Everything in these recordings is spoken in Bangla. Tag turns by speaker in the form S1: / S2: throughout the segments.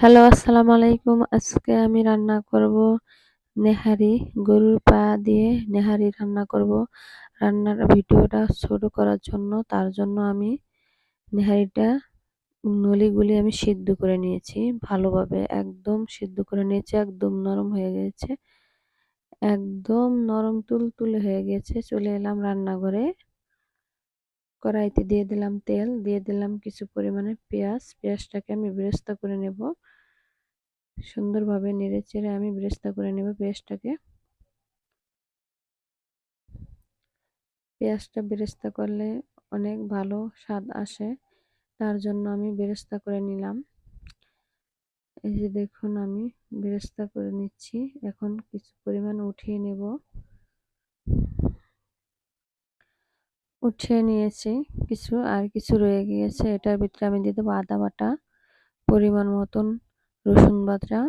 S1: হ্যালো, আসসালামু আলাইকুম। আজকে আমি রান্না করব নেহারি। গরুর পা দিয়ে নেহারি রান্না করব। রান্নার ভিডিওটা ছোট করার জন্য তার জন্য আমি নেহারিটা নলিগুলি আমি সিদ্ধ করে নিয়েছি ভালোভাবে। একদম সিদ্ধ করে নিয়েছি, একদম নরম হয়ে গেছে। একদম নরম তুলতুলে হয়ে গেছে। চলে এলাম রান্নাঘরে। কড়াইতে দিয়ে দিলাম তেল, দিয়ে দিলাম কিছু পরিমাণে পেঁয়াজ। পেঁয়াজটাকে আমি বেরেস্তা করে নেব। সুন্দরভাবে নেড়েচেড়ে আমি বেরেস্তা করে নেব পেঁয়াজটাকে। পেঁয়াজটা বেরেস্তা করলে অনেক ভালো স্বাদ আসে, তার জন্য আমি বেরেস্তা করে নিলাম। এই যে দেখুন আমি বেরেস্তা করে নিচ্ছি। এখন কিছু পরিমাণ উঠিয়ে নেব। উঠিয়ে নিয়েছি কিছু, আর কিছু রয়ে গিয়েছে। এটার ভিতরে আমি দিয়ে দেবো আদা বাটা, পরিমাণ মতন রসুন বাটা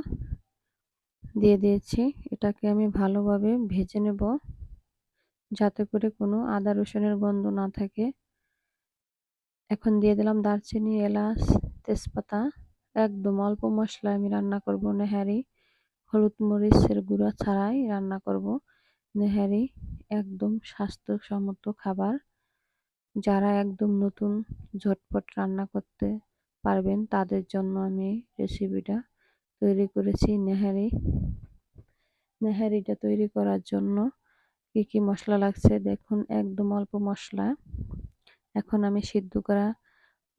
S1: দিয়ে দিয়েছি। এটাকে আমি ভালোভাবে ভেজে নেব, যাতে করে কোনো আদা রসুনের গন্ধ না থাকে। এখন দিয়ে দিলাম দারচিনি, এলাচ, তেজপাতা। একদম অল্প মশলায় আমি রান্না করব নেহারি। হলুদ মরিচের গুঁড়া ছাড়াই রান্না করব নেহারি। একদম স্বাস্থ্যসম্মত খাবার। যারা একদম নতুন ঝটপট রান্না করতে পারবেন তাদের জন্য আমি রেসিপিটা তৈরি করেছি। নেহারিটা তৈরি করার জন্য কি কি মশলা লাগছে দেখুন, একদম অল্প মশলা। এখন আমি সিদ্ধ করা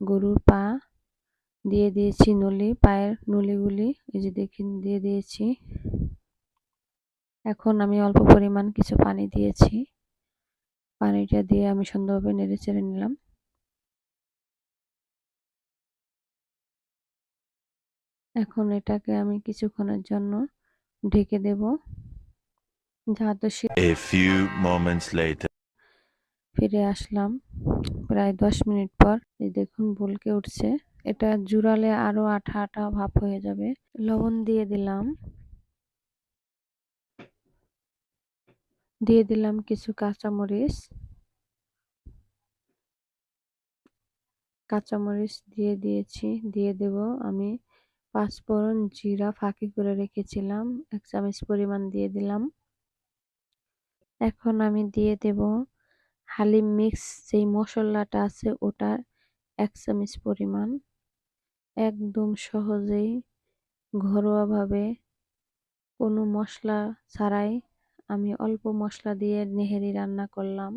S1: গরুর পা দিয়ে দিয়েছি, পায়ের নলিগুলি এই যে দেখুন দিয়ে দিয়েছি। এখন আমি অল্প পরিমাণ কিছু পানি দিয়েছি। পানিটা দিয়ে আমি সুন্দরভাবে নেড়েচেড়ে নিলাম। এখন এটাকে আমি কিছুক্ষণের জন্য ঢেকে দেব, যাতে
S2: A few moments later.
S1: ফিরে আসলাম প্রায় 10 মিনিট পর। এই দেখুন বলকে উঠছে। এটা জুড়ালে আরো আঠা আঠা ভাব হয়ে যাবে। লবণ দিয়ে দিলাম, দিয়ে দিলাম কিছু কাঁচামরিচ দিয়ে দিয়েছি। দিয়ে দেব আমি পাঁচফোড়ন, জিরা ফাঁকি করে রেখেছিলাম 1 চামচ পরিমাণ দিয়ে দিলাম। এখন আমি দিয়ে দেব হালিম মিক্স যেই মশলাটা আছে ওটার 1 চামচ পরিমাণ। একদম সহজেই ঘরোয়াভাবে কোনো মশলা ছাড়াই আমি অল্প মশলা দিয়ে নেহারি রান্না করলাম।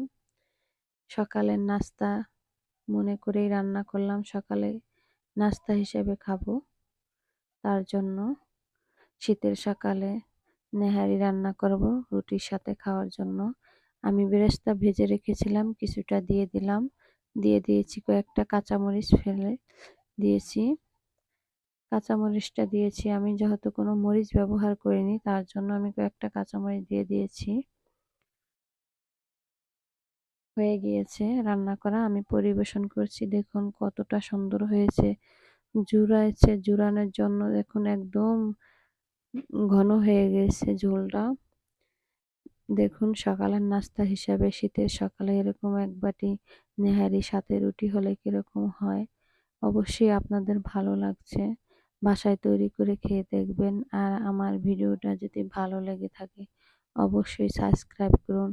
S1: সকালের নাস্তা মনে করেই রান্না করলাম, সকালে নাস্তা হিসেবে খাবো। তার জন্য শীতের সকালে নেহারি রান্না করব রুটির সাথে খাওয়ার জন্য। আমি বেরেস্তা ভেজে রেখেছিলাম, কিছুটা দিয়ে দিলাম। দিয়ে দিয়েছি কয়েকটা কাঁচামরিচ ফেলে দিয়েছি। কাঁচামরিচটা দিয়েছি আমি যেহেতু কোনো মরিচ ব্যবহার করিনি, তার জন্য আমি কয়েকটা কাঁচামরিচ দিয়ে দিয়েছি। হয়ে গিয়েছে রান্না করা, আমি পরিবেশন করছি। দেখুন কতটা সুন্দর হয়েছে। জুড়ানোর জন্য দেখুন একদম ঘন হয়ে গেছে ঝোলটা। দেখুন সকালের নাস্তা হিসাবে শীতের সকালে এরকম এক বাটি নেহারি সাথে রুটি হলে কিরকম হয়। অবশ্যই আপনাদের ভালো লাগছে। বাসায় তৈরি করে খেয়ে দেখবেন। আর আমার ভিডিওটা যদি ভালো লেগে থাকে অবশ্যই সাবস্ক্রাইব করুন,